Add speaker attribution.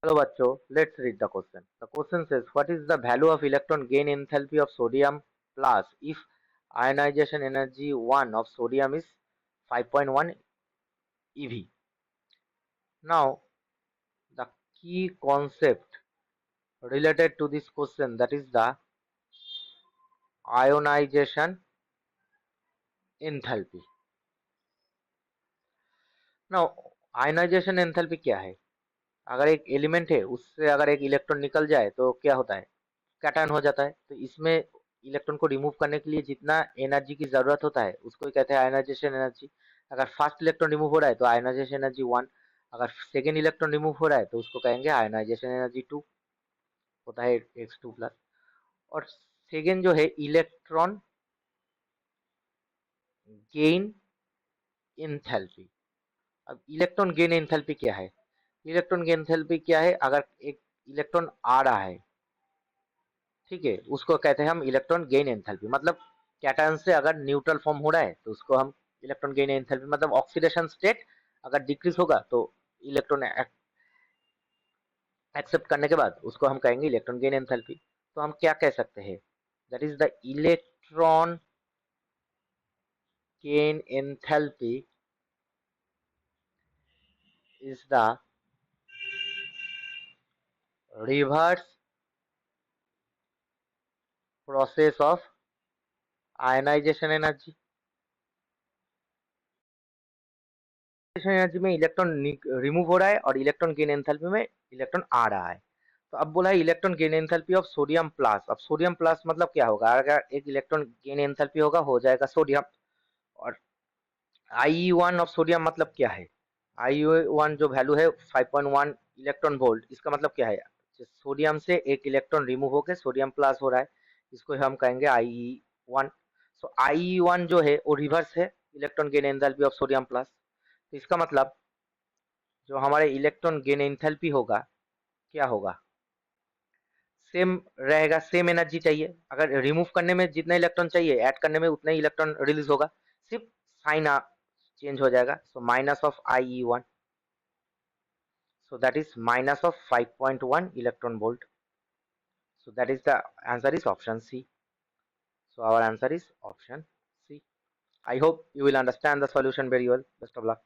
Speaker 1: Hello bachcho, let's read the question. The question says, what is the value of electron gain enthalpy of sodium plus if ionization energy 1 of sodium is 5.1 eV? Now, the key concept related to this question, that is the ionization enthalpy. Now, ionization enthalpy क्या है? अगर एक element है उससे अगर एक electron निकल जाए तो क्या होता है? कैटायन हो जाता है। तो इसमें इलेक्ट्रॉन को रिमूव करने के लिए जितना एनर्जी की जरूरत होता है उसको कहते हैं आयनाइजेशन एनर्जी। अगर फर्स्ट इलेक्ट्रॉन रिमूव हो रहा है तो आयनाइजेशन एनर्जी 1, अगर सेकेंड इलेक्ट्रॉन रिमूव हो रहा है तो उसको कहेंगे आयनाइजेशन एनर्जी 2, होता है X2+। और सेकेंड जो है इलेक्ट्रॉन गेन एंथैल्पी। अब इलेक्ट्रॉन गेन एंथैल्पी क्या है? इलेक्ट्रॉन गेन एंथैल्पी क्या है? अगर एक इलेक्ट्रॉन आ रहा है, ठीक है, उसको कहते हैं हम इलेक्ट्रॉन गेन एंथैल्पी। मतलब कैटायन से अगर न्यूट्रल फॉर्म हो रहा है तो उसको हम इलेक्ट्रॉन गेन एंथैल्पी, मतलब ऑक्सीडेशन स्टेट अगर डिक्रीज होगा तो इलेक्ट्रॉन एक्सेप्ट करने के बाद उसको हम कहेंगे इलेक्ट्रॉन गेन एंथैल्पी। तो हम क्या कह सकते हैं? That is the electron gain enthalpy is the reverse process of ionization energy. Energy में इलेक्ट्रॉन रिमूव हो रहा है और इलेक्ट्रॉन गेन एंथैल्पी में इलेक्ट्रॉन आ रहा है। तो अब बोला है electron gain enthalpy of sodium plus. अब सोडियम प्लस मतलब क्या होगा? अगर एक इलेक्ट्रॉन गेन एंथैल्पी होगा हो जाएगा सोडियम। और IE1 ऑफ सोडियम मतलब क्या है? IE1 जो वैल्यू है 5.1 इलेक्ट्रॉन वोल्ट, इसका मतलब क्या है? सोडियम से एक इलेक्ट्रॉन रिमूव होकर सोडियम प्लस हो रहा है, इसको हम कहेंगे IE1। सो IE1 जो है वो रिवर्स है electron gain enthalpy of sodium plus. तो इसका मतलब जो हमारे इलेक्ट्रॉन गेन एंथैल्पी होगा क्या होगा? सेम रहेगा, सेम एनर्जी चाहिए। अगर रिमूव करने में जितना इलेक्ट्रॉन चाहिए ऐड करने में उतना ही इलेक्ट्रॉन रिलीज होगा, सिर्फ साइन चेंज हो जाएगा। So minus of IE1, so that is minus of 5.1 electron volt. So that is the answer is option C. So our answer is option C. I hope you will understand the solution very well. Best of luck.